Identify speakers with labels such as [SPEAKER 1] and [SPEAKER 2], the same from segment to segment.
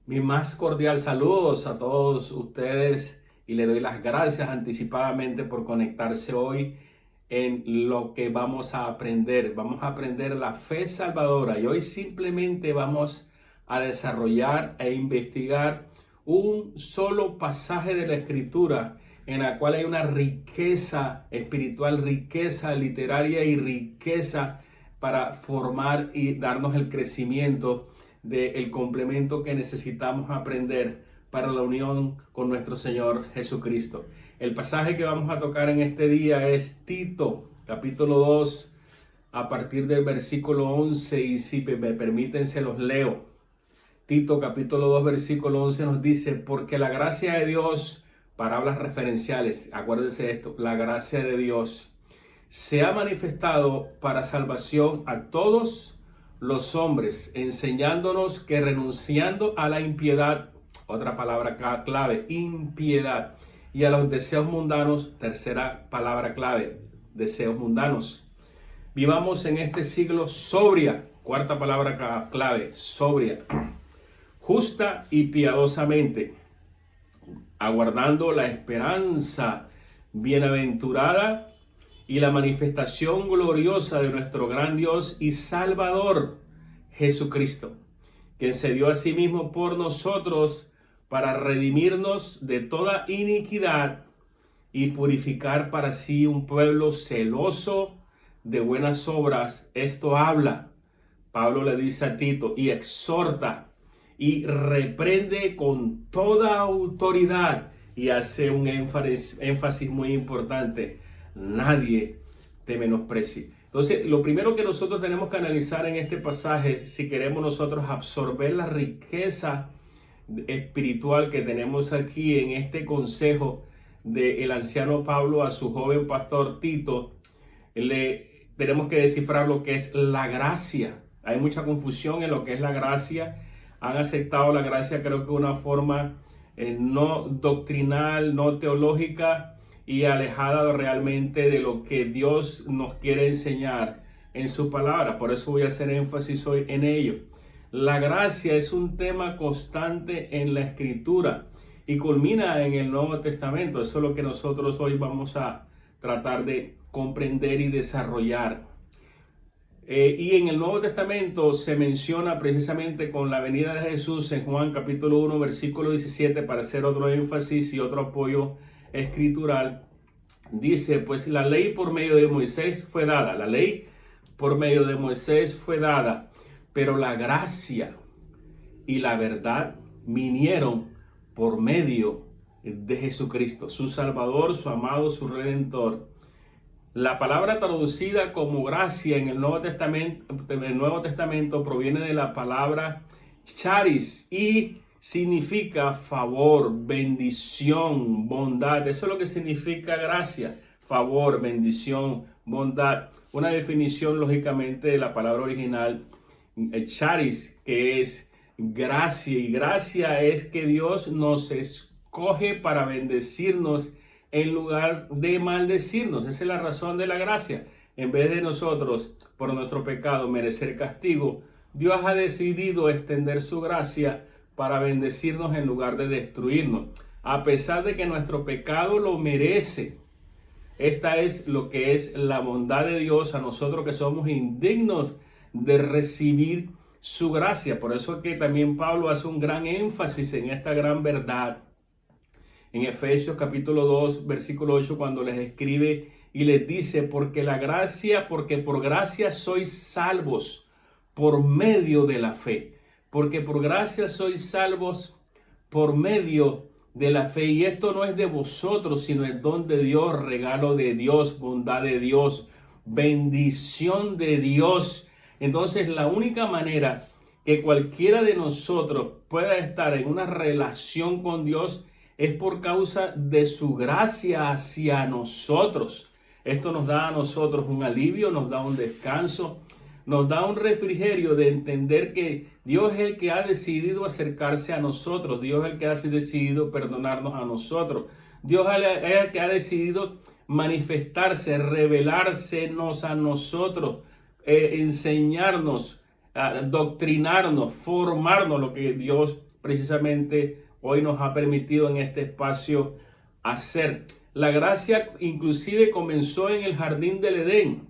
[SPEAKER 1] Mi más cordial saludos a todos ustedes y le doy las gracias anticipadamente por conectarse hoy en lo que vamos a aprender. Vamos a aprender la fe salvadora y hoy simplemente vamos a desarrollar e investigar un solo pasaje de la Escritura en la cual hay una riqueza espiritual, riqueza literaria y riqueza para formar y darnos el crecimiento del complemento que necesitamos aprender para la unión con nuestro Señor Jesucristo. El pasaje que vamos a tocar en este día es Tito, capítulo 2, a partir del versículo 11, y si me permiten se los leo. Tito, capítulo 2, versículo 11 nos dice: porque la gracia de Dios, palabras referenciales, acuérdense de esto, la gracia de Dios se ha manifestado para salvación a todos los hombres, enseñándonos que renunciando a la impiedad, otra palabra clave, impiedad, y a los deseos mundanos, tercera palabra clave, deseos mundanos, vivamos en este siglo sobria, cuarta palabra clave, sobria, justa y piadosamente, aguardando la esperanza bienaventurada y la manifestación gloriosa de nuestro gran Dios y Salvador, Jesucristo, quien se dio a sí mismo por nosotros para redimirnos de toda iniquidad y purificar para sí un pueblo celoso de buenas obras. Esto habla, Pablo le dice a Tito, y exhorta y reprende con toda autoridad, y hace un énfasis muy importante: nadie te menosprecie. Entonces, lo primero que nosotros tenemos que analizar en este pasaje, si queremos nosotros absorber la riqueza espiritual que tenemos aquí en este consejo del anciano Pablo a su joven pastor Tito, tenemos que descifrar lo que es la gracia. Hay mucha confusión en lo que es la gracia. Han aceptado la gracia, creo que de una forma no doctrinal, no teológica, y alejada realmente de lo que Dios nos quiere enseñar en su palabra. Por eso voy a hacer énfasis hoy en ello. La gracia es un tema constante en la Escritura y culmina en el Nuevo Testamento. Eso es lo que nosotros hoy vamos a tratar de comprender y desarrollar. Y en el Nuevo Testamento se menciona precisamente con la venida de Jesús en Juan capítulo 1 versículo 17, para hacer otro énfasis y otro apoyo escritural. Dice: pues la ley por medio de Moisés fue dada, la ley por medio de Moisés fue dada, pero la gracia y la verdad vinieron por medio de Jesucristo, su Salvador, su amado, su Redentor. La palabra traducida como gracia en el Nuevo Testamento proviene de la palabra charis y significa favor, bendición, bondad. Eso es lo que significa gracia: favor, bendición, bondad. Una definición lógicamente de la palabra original charis, que es gracia, y gracia es que Dios nos escoge para bendecirnos en lugar de maldecirnos. Esa es la razón de la gracia. En vez de nosotros, por nuestro pecado, merecer castigo, Dios ha decidido extender su gracia para bendecirnos en lugar de destruirnos, a pesar de que nuestro pecado lo merece. Esta es lo que es la bondad de Dios a nosotros que somos indignos de recibir su gracia. Por eso es que también Pablo hace un gran énfasis en esta gran verdad en Efesios capítulo 2 versículo 8, cuando les escribe y les dice: porque por gracia sois salvos por medio de la fe. Porque por gracia sois salvos por medio de la fe. Y esto no es de vosotros, sino el don de Dios, regalo de Dios, bondad de Dios, bendición de Dios. Entonces, la única manera que cualquiera de nosotros pueda estar en una relación con Dios es por causa de su gracia hacia nosotros. Esto nos da a nosotros un alivio, nos da un descanso, nos da un refrigerio de entender que Dios es el que ha decidido acercarse a nosotros. Dios es el que ha decidido perdonarnos a nosotros. Dios es el que ha decidido manifestarse, revelársenos a nosotros, enseñarnos, doctrinarnos, formarnos, lo que Dios precisamente hoy nos ha permitido en este espacio hacer. La gracia inclusive comenzó en el jardín del Edén.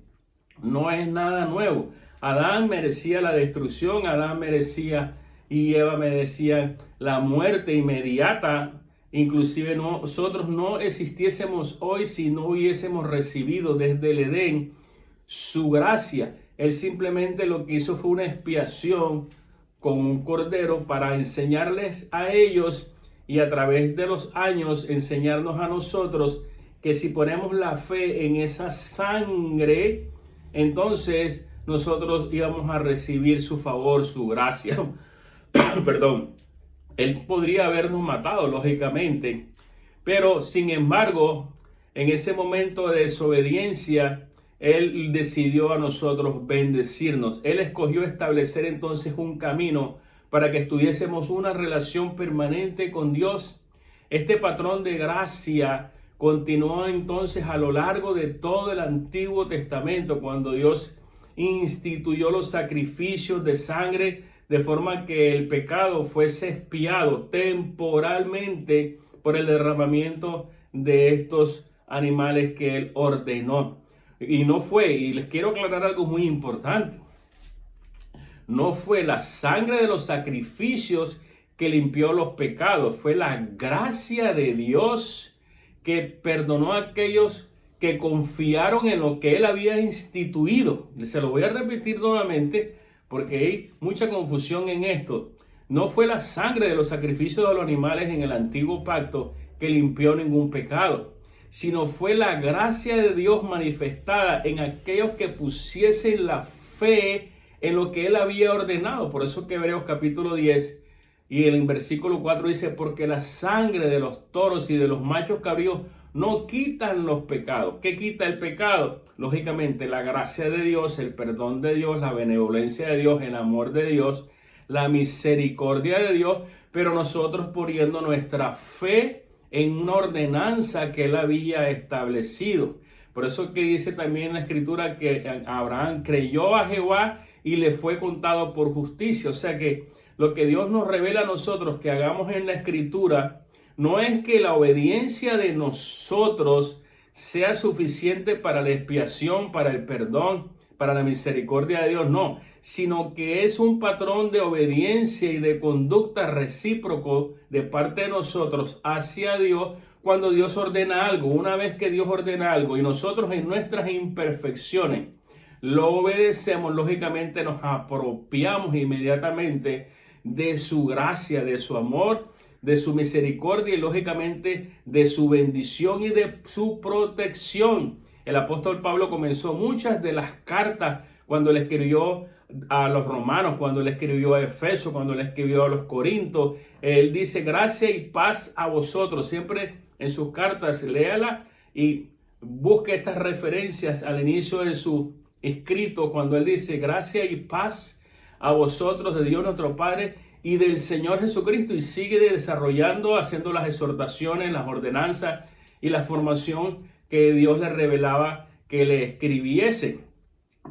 [SPEAKER 1] No es nada nuevo. Adán merecía la destrucción, Adán merecía y Eva merecían la muerte inmediata. Inclusive nosotros no existiésemos hoy si no hubiésemos recibido desde el Edén su gracia. Él simplemente lo que hizo fue una expiación con un cordero para enseñarles a ellos y a través de los años enseñarnos a nosotros que si ponemos la fe en esa sangre, entonces nosotros íbamos a recibir su favor, su gracia. Perdón. Él podría habernos matado, lógicamente, pero sin embargo, en ese momento de desobediencia, Él decidió a nosotros bendecirnos. Él escogió establecer entonces un camino para que tuviésemos una relación permanente con Dios. Este patrón de gracia continuó entonces a lo largo de todo el Antiguo Testamento, cuando Dios instituyó los sacrificios de sangre, de forma que el pecado fuese expiado temporalmente por el derramamiento de estos animales que Él ordenó. Y no fue, y les quiero aclarar algo muy importante, no fue la sangre de los sacrificios que limpió los pecados, fue la gracia de Dios que perdonó a aquellos que confiaron en lo que Él había instituido. Se lo voy a repetir nuevamente porque hay mucha confusión en esto. No fue la sangre de los sacrificios de los animales en el antiguo pacto que limpió ningún pecado, sino fue la gracia de Dios manifestada en aquellos que pusiesen la fe en lo que Él había ordenado. Por eso que Hebreos capítulo 10 y el versículo 4 dice, porque la sangre de los toros y de los machos cabríos no quitan los pecados. ¿Qué quita el pecado? Lógicamente la gracia de Dios, el perdón de Dios, la benevolencia de Dios, el amor de Dios, la misericordia de Dios, pero nosotros poniendo nuestra fe en una ordenanza que Él había establecido. Por eso que dice también en la escritura que Abraham creyó a Jehová y le fue contado por justicia. O sea que lo que Dios nos revela a nosotros que hagamos en la escritura no es que la obediencia de nosotros sea suficiente para la expiación, para el perdón, para la misericordia de Dios, no, sino que es un patrón de obediencia y de conducta recíproco de parte de nosotros hacia Dios cuando Dios ordena algo. Una vez que Dios ordena algo y nosotros en nuestras imperfecciones lo obedecemos, lógicamente nos apropiamos inmediatamente de su gracia, de su amor, de su misericordia y lógicamente de su bendición y de su protección. El apóstol Pablo comenzó muchas de las cartas cuando le escribió a los romanos, cuando le escribió a Efeso, cuando le escribió a los Corintios. Él dice gracia y paz a vosotros. Siempre en sus cartas léala y busque estas referencias al inicio de su escrito cuando él dice gracia y paz a vosotros de Dios nuestro Padre y del Señor Jesucristo, y sigue desarrollando, haciendo las exhortaciones, las ordenanzas y la formación que Dios le revelaba que le escribiese.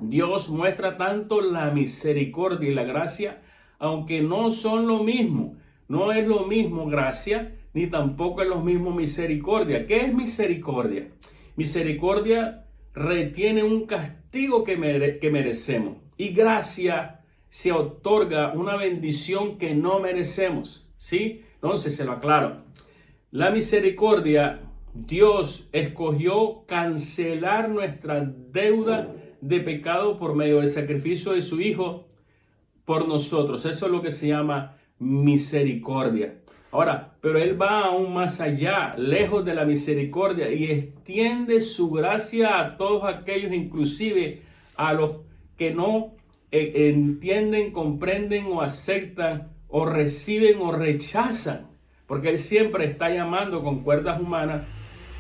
[SPEAKER 1] Dios muestra tanto la misericordia y la gracia, aunque no son lo mismo. No es lo mismo gracia, ni tampoco es lo mismo misericordia. ¿Qué es misericordia? Misericordia retiene un castigo que merecemos, y gracia se otorga una bendición que no merecemos, ¿sí? Entonces se lo aclaro. La misericordia, Dios escogió cancelar nuestra deuda de pecado por medio del sacrificio de su Hijo por nosotros. Eso es lo que se llama misericordia. Ahora, pero Él va aún más allá, lejos de la misericordia, y extiende su gracia a todos aquellos, inclusive a los que no entienden, comprenden o aceptan o reciben o rechazan, porque Él siempre está llamando con cuerdas humanas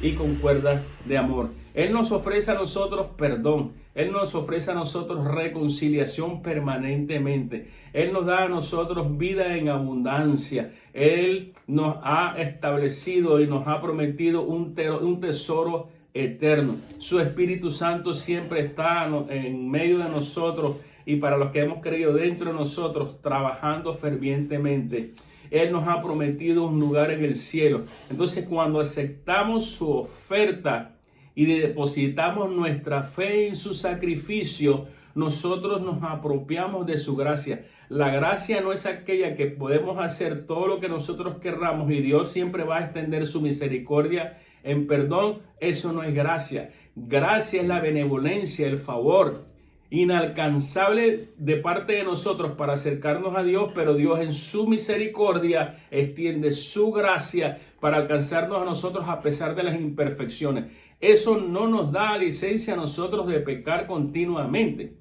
[SPEAKER 1] y con cuerdas de amor. Él nos ofrece a nosotros perdón, Él nos ofrece a nosotros reconciliación permanentemente, Él nos da a nosotros vida en abundancia, Él nos ha establecido y nos ha prometido un tesoro eterno. Su Espíritu Santo siempre está en medio de nosotros y para los que hemos creído dentro de nosotros, trabajando fervientemente. Él nos ha prometido un lugar en el cielo. Entonces, cuando aceptamos su oferta y depositamos nuestra fe en su sacrificio, nosotros nos apropiamos de su gracia. La gracia no es aquella que podemos hacer todo lo que nosotros querramos y Dios siempre va a extender su misericordia en perdón. Eso no es gracia. Gracia es la benevolencia, el favor inalcanzable de parte de nosotros para acercarnos a Dios, pero Dios en su misericordia extiende su gracia para alcanzarnos a nosotros a pesar de las imperfecciones. Eso no nos da licencia a nosotros de pecar continuamente,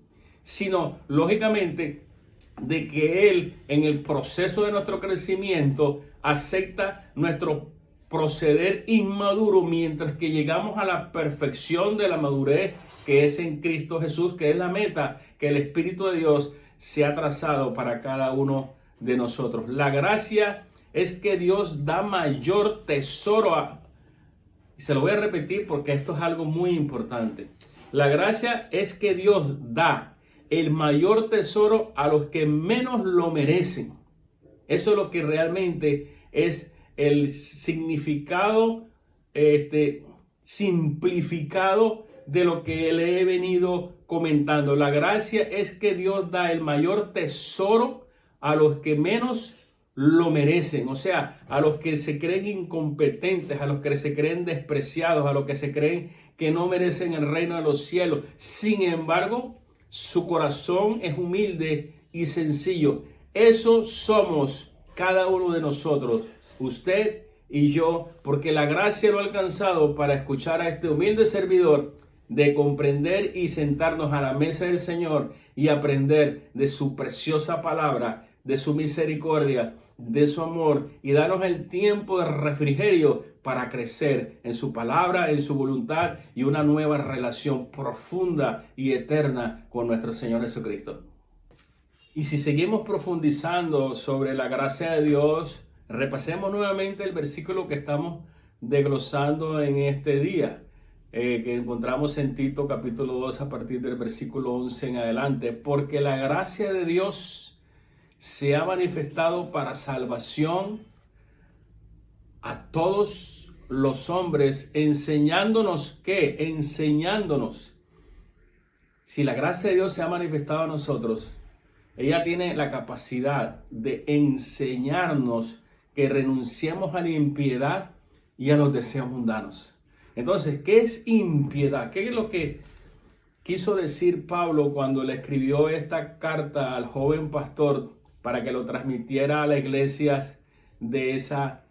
[SPEAKER 1] sino lógicamente de que Él en el proceso de nuestro crecimiento acepta nuestro proceder inmaduro mientras que llegamos a la perfección de la madurez que es en Cristo Jesús, que es la meta que el Espíritu de Dios se ha trazado para cada uno de nosotros. La gracia es que Dios da mayor tesoro y se lo voy a repetir porque esto es algo muy importante. La gracia es que Dios da el mayor tesoro a los que menos lo merecen. Eso es lo que realmente es el significado simplificado de lo que le he venido comentando. La gracia es que Dios da el mayor tesoro a los que menos lo merecen, o sea, a los que se creen incompetentes, a los que se creen despreciados, a los que se creen que no merecen el reino de los cielos. Sin embargo, su corazón es humilde y sencillo. Eso somos cada uno de nosotros, usted y yo, porque la gracia lo ha alcanzado para escuchar a este humilde servidor, de comprender y sentarnos a la mesa del Señor y aprender de su preciosa palabra, de su misericordia, de su amor, y darnos el tiempo de refrigerio para crecer en su palabra, en su voluntad y una nueva relación profunda y eterna con nuestro Señor Jesucristo. Y si seguimos profundizando sobre la gracia de Dios, repasemos nuevamente el versículo que estamos desglosando en este día, que encontramos en Tito capítulo 2 a partir del versículo 11 en adelante. Porque la gracia de Dios se ha manifestado para salvación a todos los hombres, enseñándonos ¿qué? Enseñándonos. Si la gracia de Dios se ha manifestado a nosotros, ella tiene la capacidad de enseñarnos que renunciemos a la impiedad y a los deseos mundanos. Entonces, ¿qué es impiedad? ¿Qué es lo que quiso decir Pablo cuando le escribió esta carta al joven pastor para que lo transmitiera a las iglesias de esa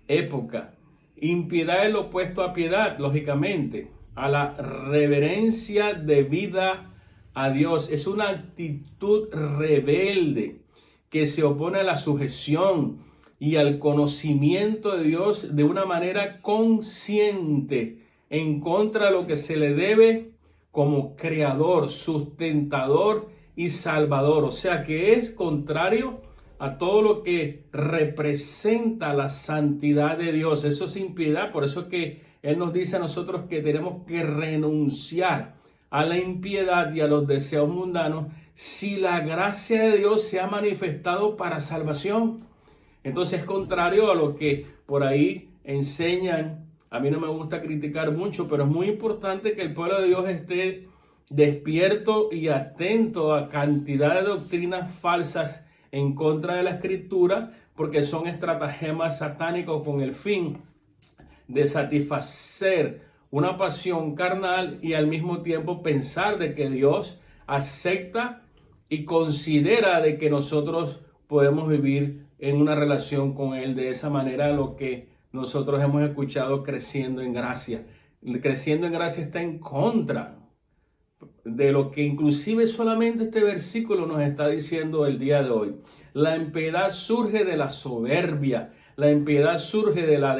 [SPEAKER 1] época? Impiedad es lo opuesto a piedad, lógicamente, a la reverencia debida a Dios. Es una actitud rebelde que se opone a la sujeción y al conocimiento de Dios de una manera consciente, en contra de lo que se le debe como creador, sustentador y salvador. O sea que es contrario a todo lo que representa la santidad de Dios. Eso es impiedad. Por eso que Él nos dice a nosotros que tenemos que renunciar a la impiedad y a los deseos mundanos si la gracia de Dios se ha manifestado para salvación. Entonces es contrario a lo que por ahí enseñan. A mí no me gusta criticar mucho, pero es muy importante que el pueblo de Dios esté despierto y atento a cantidad de doctrinas falsas en contra de la Escritura, porque son estratagemas satánicos con el fin de satisfacer una pasión carnal y al mismo tiempo pensar de que Dios acepta y considera de que nosotros podemos vivir en una relación con Él de esa manera, lo que nosotros hemos escuchado creciendo en gracia. Creciendo en gracia está en contra de lo que inclusive solamente este versículo nos está diciendo el día de hoy. La impiedad surge de la soberbia, la impiedad surge de la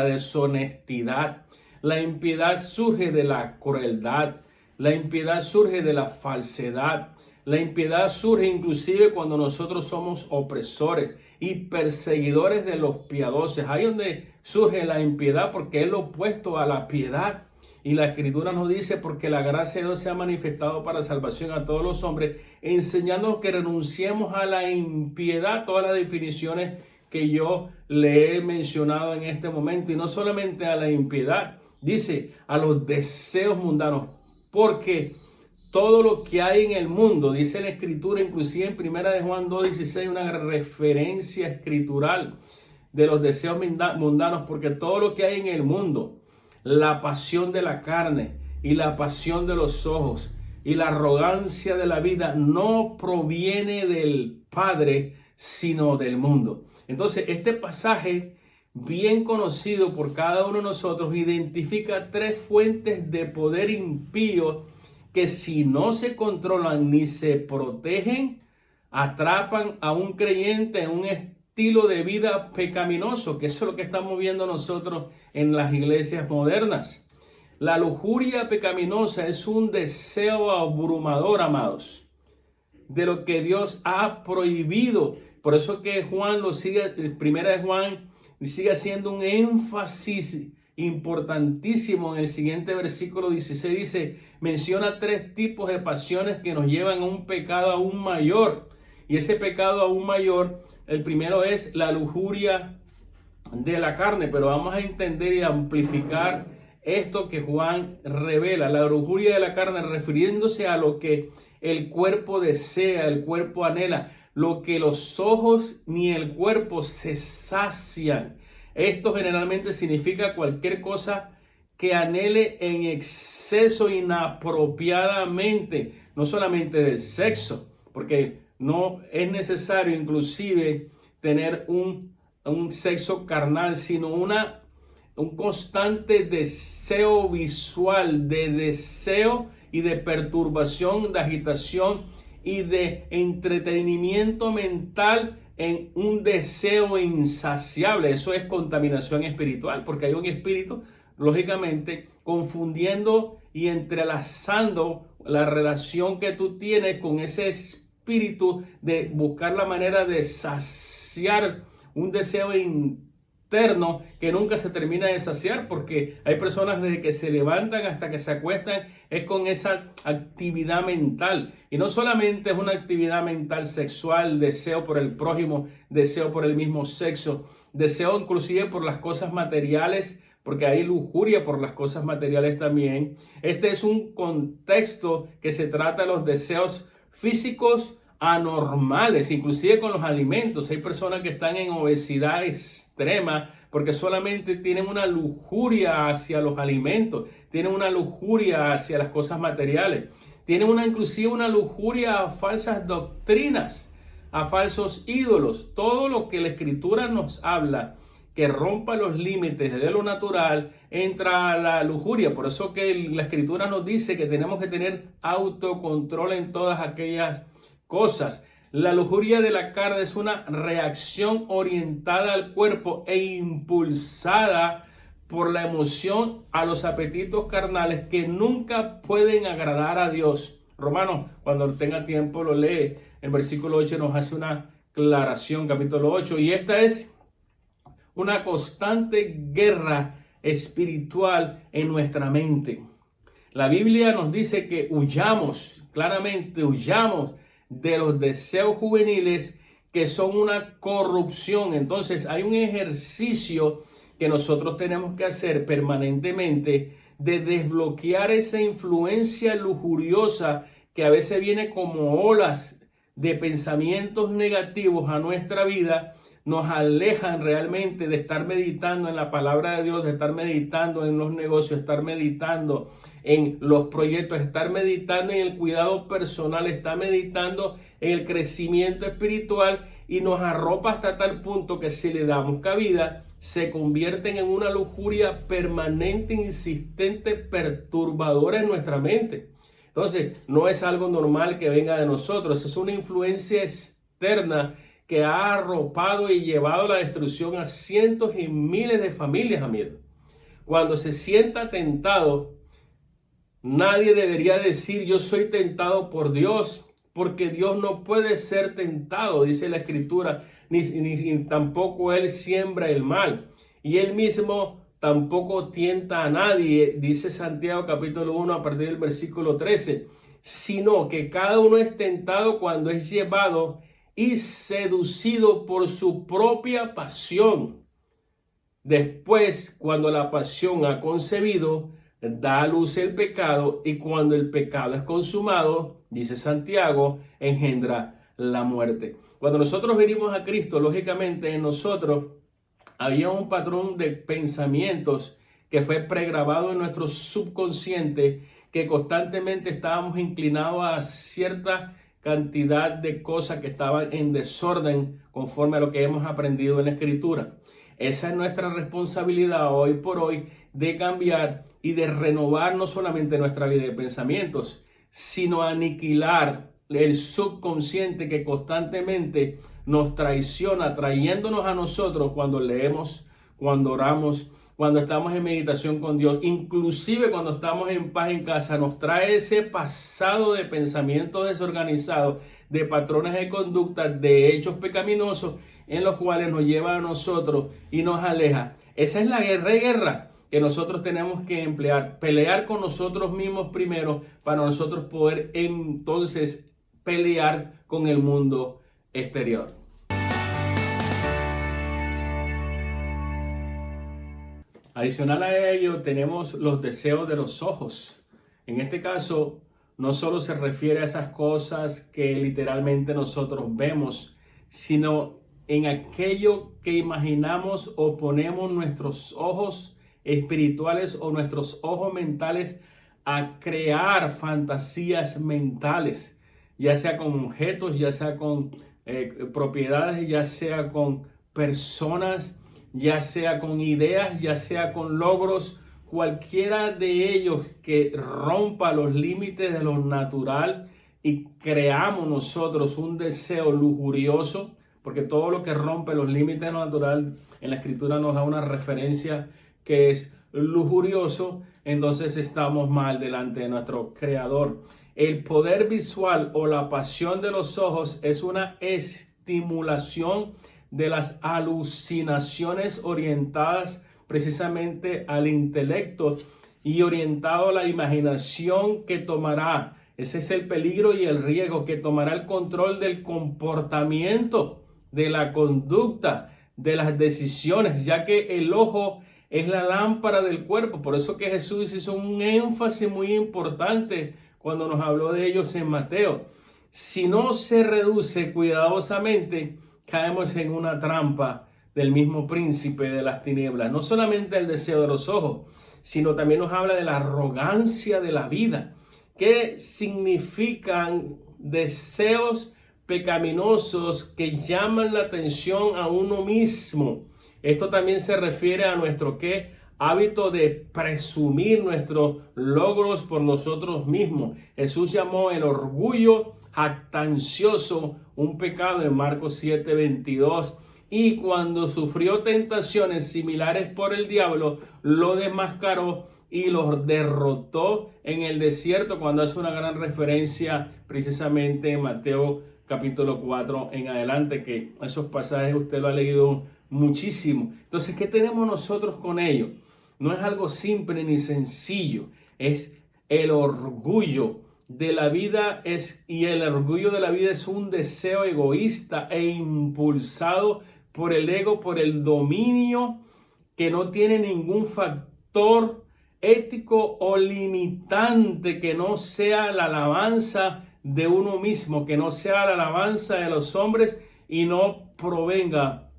[SPEAKER 1] deshonestidad, la impiedad surge de la crueldad, la impiedad surge de la falsedad, la impiedad surge inclusive cuando nosotros somos opresores y perseguidores de los piadosos. Ahí donde surge la impiedad, porque es lo opuesto a la piedad. Y la Escritura nos dice, porque la gracia de Dios se ha manifestado para salvación a todos los hombres, enseñándonos que renunciemos a la impiedad, todas las definiciones que yo le he mencionado en este momento, y no solamente a la impiedad, dice a los deseos mundanos, porque todo lo que hay en el mundo, dice la escritura, inclusive en Primera de Juan 2:16, una referencia escritural de los deseos mundanos, porque todo lo que hay en el mundo, la pasión de la carne y la pasión de los ojos y la arrogancia de la vida no proviene del Padre, sino del mundo. Entonces, este pasaje, bien conocido por cada uno de nosotros, identifica tres fuentes de poder impío que, si no se controlan ni se protegen, atrapan a un creyente en un estilo de vida pecaminoso, que eso es lo que estamos viendo nosotros en las iglesias modernas. La lujuria pecaminosa es un deseo abrumador, amados, de lo que Dios ha prohibido. Por eso que Juan lo sigue, Primera de Juan, sigue haciendo un énfasis importantísimo en el siguiente versículo 16. Dice, menciona tres tipos de pasiones que nos llevan a un pecado aún mayor. Y ese pecado aún mayor, el primero es la lujuria de la carne. Pero vamos a entender y amplificar esto que Juan revela, la lujuria de la carne, refiriéndose a lo que el cuerpo desea, el cuerpo anhela, lo que los ojos ni el cuerpo se sacian. Esto generalmente significa cualquier cosa que anhele en exceso, inapropiadamente, no solamente del sexo, porque no es necesario inclusive tener un sexo carnal, sino un constante deseo visual, de deseo y de perturbación, de agitación y de entretenimiento mental en un deseo insaciable. Eso es contaminación espiritual, porque hay un espíritu, lógicamente, confundiendo y entrelazando la relación que tú tienes con ese espíritu de buscar la manera de saciar un deseo interno que nunca se termina de saciar, porque hay personas desde que se levantan hasta que se acuestan es con esa actividad mental, y no solamente es una actividad mental sexual, deseo por el prójimo, deseo por el mismo sexo, deseo inclusive por las cosas materiales, porque hay lujuria por las cosas materiales también. Este es un contexto que se trata de los deseos físicos anormales, inclusive con los alimentos. Hay personas que están en obesidad extrema porque solamente tienen una lujuria hacia los alimentos, tienen una lujuria hacia las cosas materiales, tienen inclusive una lujuria a falsas doctrinas, a falsos ídolos. Todo lo que la Escritura nos habla que rompa los límites de lo natural, entra a la lujuria. Por eso que la Escritura nos dice que tenemos que tener autocontrol en todas aquellas cosas. La lujuria de la carne es una reacción orientada al cuerpo e impulsada por la emoción a los apetitos carnales que nunca pueden agradar a Dios. Romanos, cuando tenga tiempo lo lee. El versículo 8 nos hace una aclaración, capítulo 8, y esta es una constante guerra espiritual en nuestra mente. La Biblia nos dice que huyamos, claramente huyamos de los deseos juveniles que son una corrupción. Entonces hay un ejercicio que nosotros tenemos que hacer permanentemente de desbloquear esa influencia lujuriosa que a veces viene como olas de pensamientos negativos a nuestra vida, nos alejan realmente de estar meditando en la palabra de Dios, de estar meditando en los negocios, estar meditando en los proyectos, estar meditando en el cuidado personal, estar meditando en el crecimiento espiritual, y nos arropa hasta tal punto que si le damos cabida, se convierten en una lujuria permanente, insistente, perturbadora en nuestra mente. Entonces, no es algo normal que venga de nosotros, es una influencia externa que ha arropado y llevado a la destrucción a cientos y miles de familias, amigos. Cuando se sienta tentado, nadie debería decir yo soy tentado por Dios, porque Dios no puede ser tentado, dice la Escritura, ni tampoco Él siembra el mal, y Él mismo tampoco tienta a nadie, dice Santiago capítulo 1 a partir del versículo 13, sino que cada uno es tentado cuando es llevado y seducido por su propia pasión. Después, cuando la pasión ha concebido, da a luz el pecado, y cuando el pecado es consumado, dice Santiago, engendra la muerte. Cuando nosotros venimos a Cristo, lógicamente en nosotros había un patrón de pensamientos que fue pregrabado en nuestro subconsciente, que constantemente estábamos inclinados a cierta cantidad de cosas que estaban en desorden conforme a lo que hemos aprendido en la Escritura. Esa es nuestra responsabilidad hoy por hoy, de cambiar y de renovar no solamente nuestra vida de pensamientos, sino aniquilar el subconsciente que constantemente nos traiciona, trayéndonos a nosotros cuando leemos, cuando oramos, cuando estamos en meditación con Dios, inclusive cuando estamos en paz en casa. Nos trae ese pasado de pensamientos desorganizados, de patrones de conducta, de hechos pecaminosos, en los cuales nos lleva a nosotros y nos aleja. Esa es la guerra que nosotros tenemos que emplear, pelear con nosotros mismos primero, para nosotros poder entonces pelear con el mundo exterior. Adicional a ello, tenemos los deseos de los ojos. En este caso, no solo se refiere a esas cosas que literalmente nosotros vemos, sino en aquello que imaginamos o ponemos nuestros ojos espirituales o nuestros ojos mentales a crear fantasías mentales, ya sea con objetos, ya sea con propiedades, ya sea con personas, ya sea con ideas, ya sea con logros, cualquiera de ellos que rompa los límites de lo natural y creamos nosotros un deseo lujurioso, porque todo lo que rompe los límites de lo natural en la Escritura nos da una referencia que es lujurioso. Entonces estamos mal delante de nuestro Creador. El poder visual o la pasión de los ojos es una estimulación de las alucinaciones orientadas precisamente al intelecto y orientado a la imaginación, que tomará, ese es el peligro y el riesgo, que tomará el control del comportamiento, de la conducta, de las decisiones, ya que el ojo es la lámpara del cuerpo. Por eso que Jesús hizo un énfasis muy importante cuando nos habló de ellos en Mateo. Si no se reduce cuidadosamente, caemos en una trampa del mismo príncipe de las tinieblas. No solamente el deseo de los ojos, sino también nos habla de la arrogancia de la vida. ¿Qué significan deseos pecaminosos que llaman la atención a uno mismo? Esto también se refiere a nuestro hábito de presumir nuestros logros por nosotros mismos. Jesús llamó el orgullo jactancioso un pecado en Marcos 7:22, y cuando sufrió tentaciones similares por el diablo, lo desmascaró y los derrotó en el desierto, cuando hace una gran referencia precisamente en Mateo capítulo 4 en adelante, que esos pasajes usted lo ha leído muchísimo. Entonces, ¿qué tenemos nosotros con ello? No es algo simple ni sencillo, es el orgullo de la vida, y el orgullo de la vida es un deseo egoísta e impulsado por el ego, por el dominio, que no tiene ningún factor ético o limitante que no sea la alabanza de uno mismo, que no sea la alabanza de los hombres y no provenga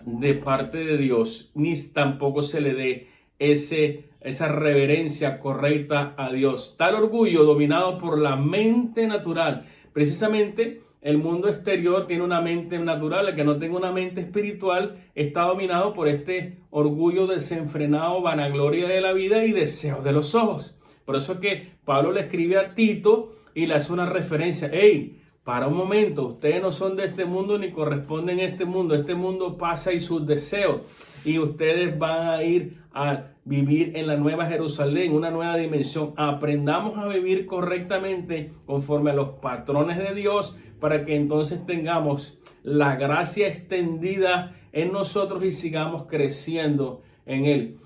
[SPEAKER 1] de parte de Dios, ni tampoco se le dé esa reverencia correcta a Dios. Tal orgullo, dominado por la mente natural. Precisamente el mundo exterior tiene una mente natural. El que no tenga una mente espiritual está dominado por este orgullo desenfrenado, vanagloria de la vida y deseo de los ojos. Por eso es que Pablo le escribe a Tito y le hace una referencia. Hey, para un momento, ustedes no son de este mundo ni corresponden a este mundo pasa y sus deseos, y ustedes van a ir a vivir en la nueva Jerusalén, una nueva dimensión. Aprendamos a vivir correctamente conforme a los patrones de Dios, para que entonces tengamos la gracia extendida en nosotros y sigamos creciendo en Él.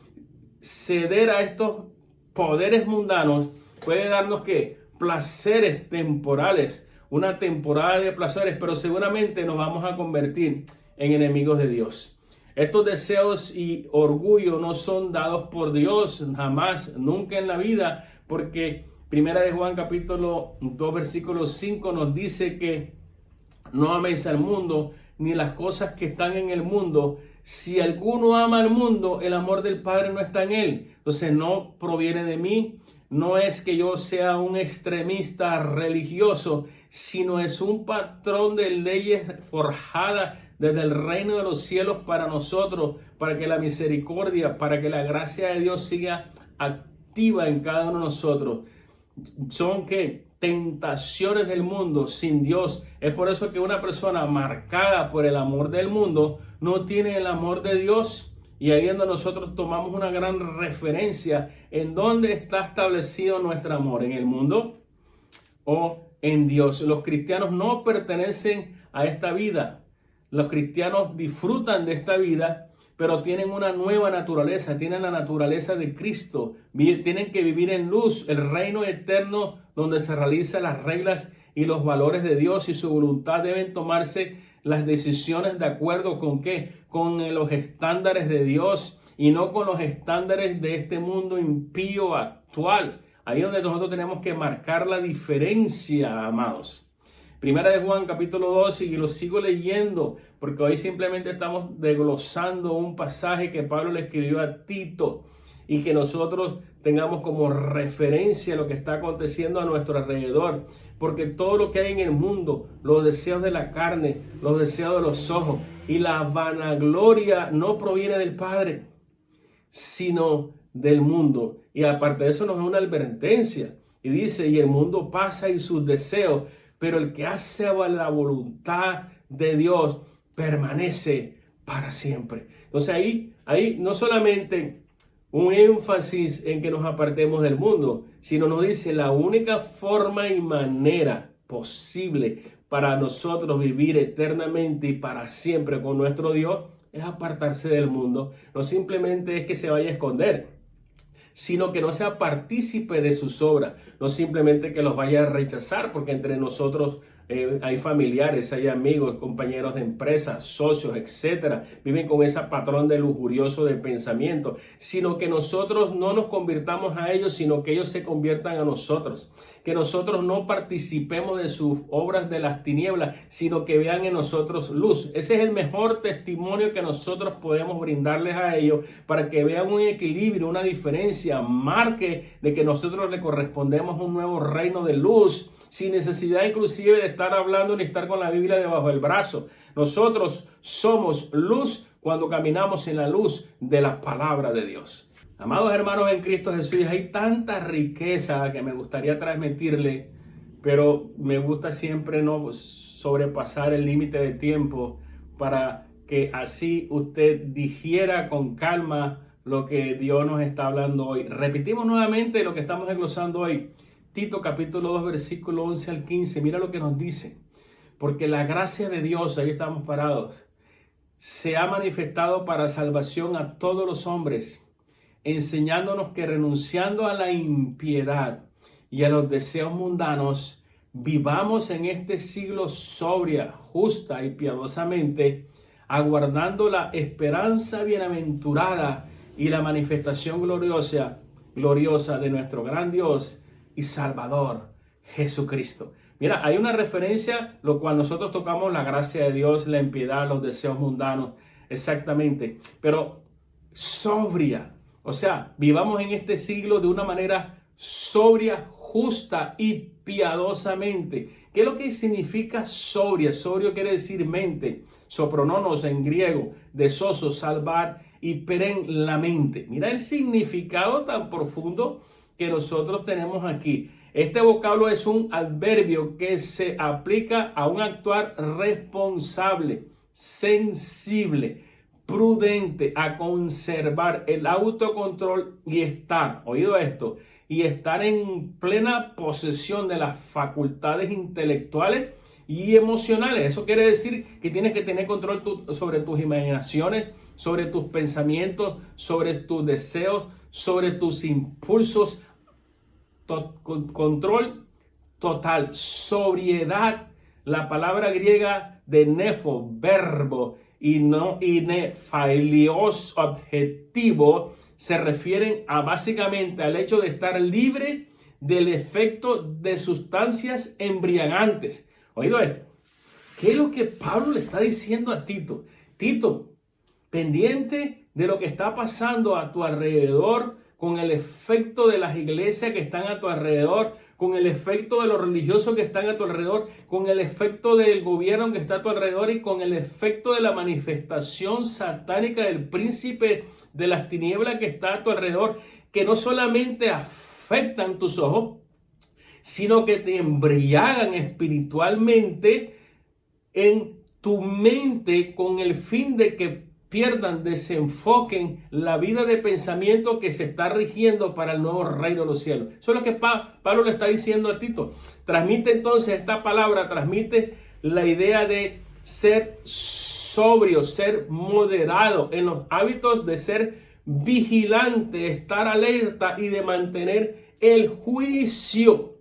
[SPEAKER 1] Ceder a estos poderes mundanos puede darnos placeres temporales una temporada de placeres, pero seguramente nos vamos a convertir en enemigos de Dios. Estos deseos y orgullo no son dados por Dios jamás, nunca en la vida, porque Primera de Juan capítulo 2 versículo 5 nos dice que no améis al mundo ni las cosas que están en el mundo. Si alguno ama al mundo, el amor del Padre no está en él. Entonces no proviene de mí. No es que yo sea un extremista religioso, sino es un patrón de leyes forjadas desde el reino de los cielos para nosotros, para que la misericordia, para que la gracia de Dios siga activa en cada uno de nosotros. Son que tentaciones del mundo sin Dios. Es por eso que una persona marcada por el amor del mundo no tiene el amor de Dios. Y ahí es donde nosotros tomamos una gran referencia en dónde está establecido nuestro amor, en el mundo o en Dios. Los cristianos no pertenecen a esta vida. Los cristianos disfrutan de esta vida, pero tienen una nueva naturaleza, tienen la naturaleza de Cristo, tienen que vivir en luz, el reino eterno donde se realizan las reglas y los valores de Dios y su voluntad. Deben tomarse las decisiones de acuerdo con ¿qué? Con los estándares de Dios y no con los estándares de este mundo impío actual. Ahí es donde nosotros tenemos que marcar la diferencia, amados. Primera de Juan capítulo 2, y lo sigo leyendo porque hoy simplemente estamos desglosando un pasaje que Pablo le escribió a Tito y que nosotros tengamos como referencia lo que está aconteciendo a nuestro alrededor, porque todo lo que hay en el mundo, los deseos de la carne, los deseos de los ojos y la vanagloria no proviene del Padre, sino del mundo. Y aparte de eso nos da una advertencia y dice, y el mundo pasa y sus deseos, pero el que hace la voluntad de Dios permanece para siempre. Entonces ahí no solamente un énfasis en que nos apartemos del mundo, sino nos dice la única forma y manera posible para nosotros vivir eternamente y para siempre con nuestro Dios es apartarse del mundo. No simplemente es que se vaya a esconder, sino que no sea partícipe de sus obras, no simplemente que los vaya a rechazar, porque entre nosotros hay familiares, hay amigos, compañeros de empresa, socios, etcétera, viven con ese patrón de lujurioso de pensamiento, sino que nosotros no nos convirtamos a ellos, sino que ellos se conviertan a nosotros, que nosotros no participemos de sus obras de las tinieblas, sino que vean en nosotros luz. Ese es el mejor testimonio que nosotros podemos brindarles a ellos, para que vean un equilibrio, una diferencia, marque de que nosotros le correspondemos a un nuevo reino de luz, sin necesidad inclusive de estar hablando ni estar con la Biblia debajo del brazo. Nosotros somos luz cuando caminamos en la luz de la palabra de Dios. Amados hermanos en Cristo Jesús, hay tanta riqueza que me gustaría transmitirle, pero me gusta siempre no sobrepasar el límite de tiempo para que así usted digiera con calma lo que Dios nos está hablando hoy. Repetimos nuevamente lo que estamos desglosando hoy. Tito capítulo 2 versículo 11 al 15. Mira lo que nos dice. Porque la gracia de Dios, ahí estamos parados, se ha manifestado para salvación a todos los hombres, enseñándonos que renunciando a la impiedad y a los deseos mundanos, vivamos en este siglo sobria, justa y piadosamente, aguardando la esperanza bienaventurada y la manifestación gloriosa de nuestro gran Dios y Salvador Jesucristo. Mira, hay una referencia, lo cual nosotros tocamos la gracia de Dios, la impiedad, los deseos mundanos, exactamente, pero sobria. O sea, vivamos en este siglo de una manera sobria, justa y piadosamente. ¿Qué es lo que significa sobria? Sobrio quiere decir mente, soprononos en griego, de soso, salvar y peren la mente. Mira el significado tan profundo que nosotros tenemos aquí. Este vocablo es un adverbio que se aplica a un actuar responsable, sensible, prudente, a conservar el autocontrol y estar, oído esto, y estar en plena posesión de las facultades intelectuales y emocionales. Eso quiere decir que tienes que tener control sobre tus imaginaciones, sobre tus pensamientos, sobre tus deseos, sobre tus impulsos, control total, sobriedad. La palabra griega de nefo, verbo, y nephilios, objetivo, se refieren básicamente al hecho de estar libre del efecto de sustancias embriagantes. Oído esto. ¿Qué es lo que Pablo le está diciendo a Tito? Tito, pendiente de lo que está pasando a tu alrededor, con el efecto de las iglesias que están a tu alrededor, con el efecto de los religiosos que están a tu alrededor, con el efecto del gobierno que está a tu alrededor y con el efecto de la manifestación satánica del príncipe de las tinieblas que está a tu alrededor, que no solamente afectan tus ojos, sino que te embriagan espiritualmente en tu mente con el fin de que pierdan, desenfoquen la vida de pensamiento que se está rigiendo para el nuevo reino de los cielos. Eso es lo que Pablo le está diciendo a Tito. Transmite entonces esta palabra, transmite la idea de ser sobrio, ser moderado en los hábitos, de ser vigilante, estar alerta y de mantener el juicio.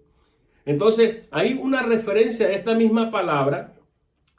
[SPEAKER 1] Entonces hay una referencia a esta misma palabra,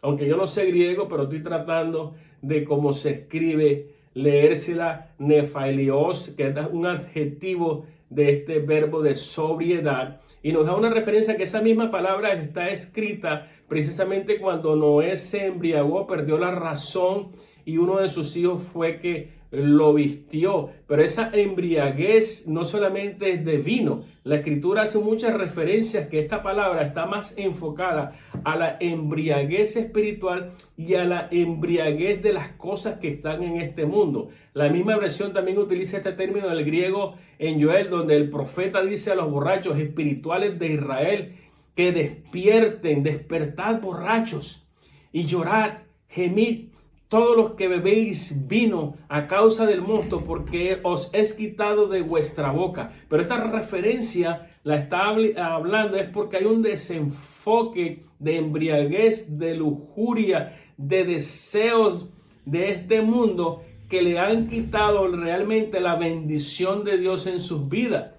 [SPEAKER 1] aunque yo no sé griego, pero estoy tratando de cómo se escribe, leérsela, nephilios, que es un adjetivo de este verbo de sobriedad, y nos da una referencia a que esa misma palabra está escrita precisamente cuando Noé se embriagó, perdió la razón y uno de sus hijos fue que lo vistió. Pero esa embriaguez no solamente es de vino. La escritura hace muchas referencias que esta palabra está más enfocada a la embriaguez espiritual y a la embriaguez de las cosas que están en este mundo. La misma versión también utiliza este término del griego en Joel, donde el profeta dice a los borrachos espirituales de Israel que despierten, despertad borrachos y llorad, gemid, todos los que bebéis vino a causa del mosto, porque os es quitado de vuestra boca. Pero esta referencia la está hablando es porque hay un desenfoque de embriaguez, de lujuria, de deseos de este mundo que le han quitado realmente la bendición de Dios en sus vidas.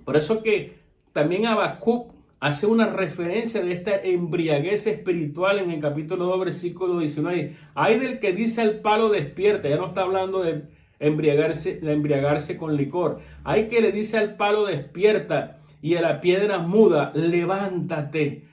[SPEAKER 1] Por eso que también Habacuc hace una referencia de esta embriaguez espiritual en el capítulo 2, versículo 19. Hay del que dice al palo despierta. Ya no está hablando de embriagarse con licor. Hay que le dice al palo despierta y a la piedra muda levántate.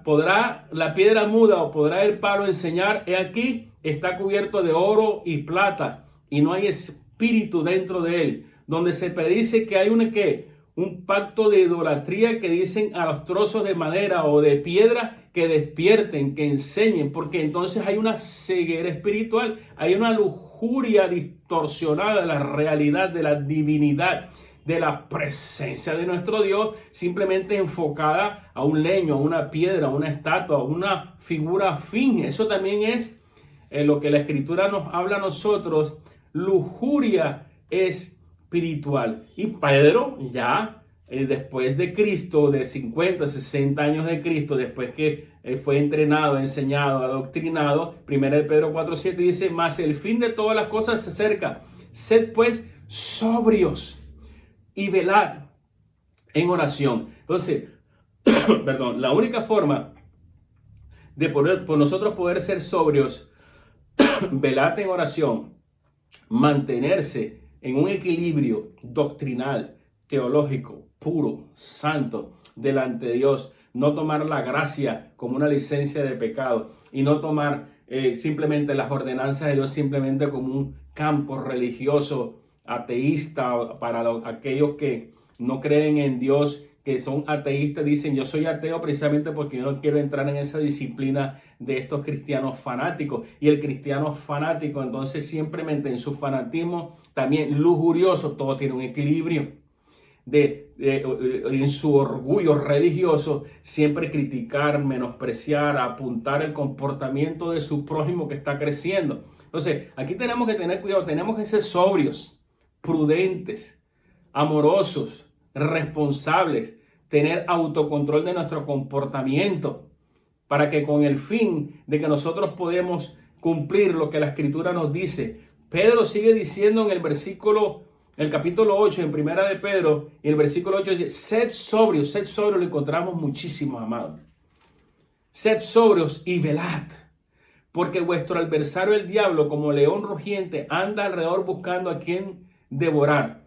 [SPEAKER 1] ¿Podrá la piedra muda o podrá el palo enseñar? He aquí, está cubierto de oro y plata y no hay espíritu dentro de él. Donde se predice que hay un pacto de idolatría, que dicen a los trozos de madera o de piedra que despierten, que enseñen, porque entonces hay una ceguera espiritual, hay una lujuria distorsionada de la realidad, de la divinidad, de la presencia de nuestro Dios, simplemente enfocada a un leño, a una piedra, a una estatua, a una figura fin. Eso también es lo que la Escritura nos habla a nosotros. Lujuria espiritual. Y Pedro ya después de Cristo, de 50, 60 años de Cristo, después que fue entrenado, enseñado, adoctrinado, 1 Pedro 4:7 dice, mas el fin de todas las cosas se acerca. Sed pues sobrios y velad en oración. Entonces, perdón, la única forma de por nosotros poder ser sobrios, velad en oración, mantenerse en un equilibrio doctrinal, teológico, puro, santo, delante de Dios, no tomar la gracia como una licencia de pecado y no tomar simplemente las ordenanzas de Dios simplemente como un campo religioso ateísta para aquellos que no creen en Dios, que son ateístas, dicen yo soy ateo precisamente porque yo no quiero entrar en esa disciplina de estos cristianos fanáticos. Y el cristiano fanático entonces simplemente en su fanatismo también lujurioso, todo tiene un equilibrio en su orgullo religioso, siempre criticar, menospreciar, apuntar el comportamiento de su prójimo que está creciendo. Entonces aquí tenemos que tener cuidado, tenemos que ser sobrios, prudentes, amorosos, responsables, tener autocontrol de nuestro comportamiento para que con el fin de que nosotros podemos cumplir lo que la Escritura nos dice. Pedro sigue diciendo en el versículo el capítulo 8, en Primera de Pedro, y el versículo 8 dice, sed sobrios, lo encontramos muchísimo, amados. Sed sobrios y velad, porque vuestro adversario el diablo, como león rugiente, anda alrededor buscando a quien devorar,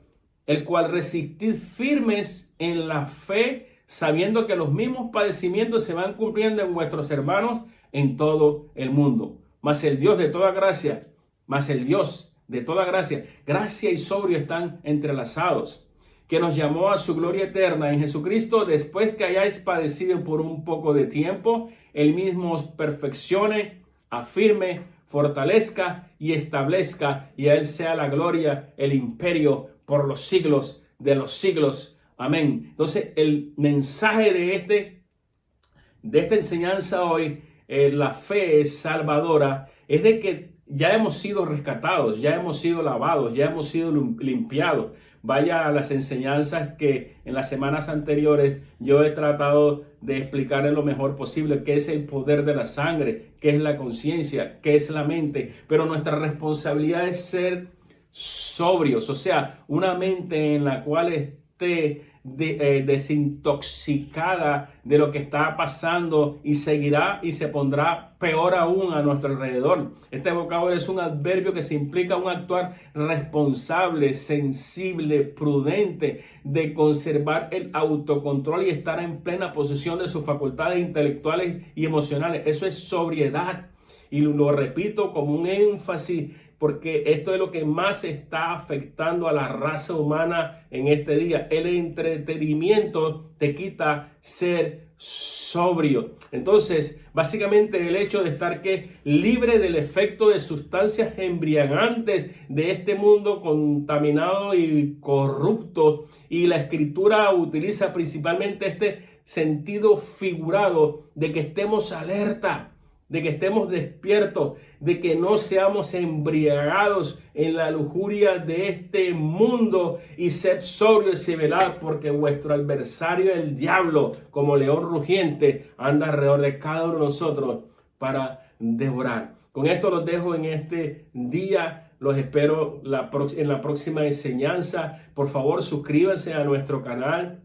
[SPEAKER 1] el cual resistid firmes en la fe, sabiendo que los mismos padecimientos se van cumpliendo en vuestros hermanos en todo el mundo. Mas el Dios de toda gracia, gracia y sobrio están entrelazados, que nos llamó a su gloria eterna en Jesucristo, después que hayáis padecido por un poco de tiempo, él mismo os perfeccione, afirme, fortalezca y establezca, y a él sea la gloria, el imperio por los siglos de los siglos. Amén. Entonces, el mensaje de esta enseñanza hoy, la fe salvadora, es de que ya hemos sido rescatados, ya hemos sido lavados, ya hemos sido limpiados. Vaya a las enseñanzas que en las semanas anteriores yo he tratado de explicarles lo mejor posible, qué es el poder de la sangre, qué es la conciencia, qué es la mente. Pero nuestra responsabilidad es ser sobrios, o sea, una mente en la cual esté desintoxicada de lo que está pasando y seguirá y se pondrá peor aún a nuestro alrededor. Este vocablo es un adverbio que se implica un actuar responsable, sensible, prudente, de conservar el autocontrol y estar en plena posesión de sus facultades intelectuales y emocionales. Eso es sobriedad. Y lo repito como un énfasis, porque esto es lo que más está afectando a la raza humana en este día. El entretenimiento te quita ser sobrio. Entonces, básicamente el hecho de estar libre del efecto de sustancias embriagantes de este mundo contaminado y corrupto. Y la Escritura utiliza principalmente este sentido figurado de que estemos alerta, de que estemos despiertos, de que no seamos embriagados en la lujuria de este mundo, y sed sobrios y velad, porque vuestro adversario el diablo, como león rugiente, anda alrededor de cada uno de nosotros para devorar. Con esto los dejo en este día. Los espero en la próxima enseñanza. Por favor, suscríbanse a nuestro canal.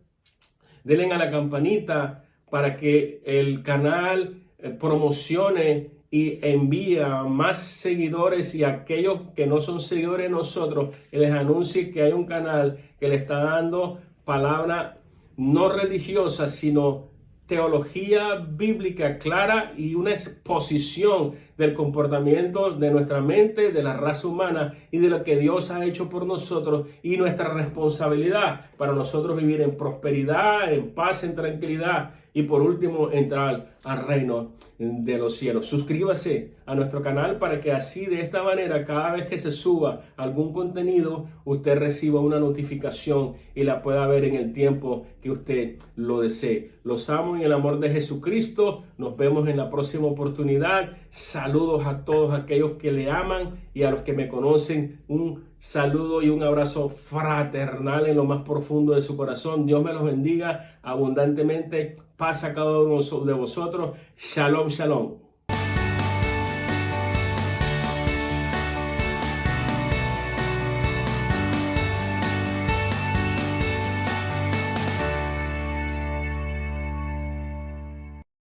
[SPEAKER 1] Denle a la campanita para que el canal promocione y envíe a más seguidores, y a aquellos que no son seguidores de nosotros, que les anuncie que hay un canal que le está dando palabra no religiosa, sino teología bíblica clara y una exposición del comportamiento de nuestra mente, de la raza humana y de lo que Dios ha hecho por nosotros, y nuestra responsabilidad para nosotros vivir en prosperidad, en paz, en tranquilidad, y por último entrar al reino de los cielos. Suscríbase a nuestro canal para que así, de esta manera, cada vez que se suba algún contenido, usted reciba una notificación y la pueda ver en el tiempo que usted lo desee. Los amo en el amor de Jesucristo. Nos vemos en la próxima oportunidad. Saludos a todos aquellos que le aman, y a los que me conocen, un saludo y un abrazo fraternal en lo más profundo de su corazón. Dios me los bendiga abundantemente. Paz a cada uno de vosotros. Shalom, shalom.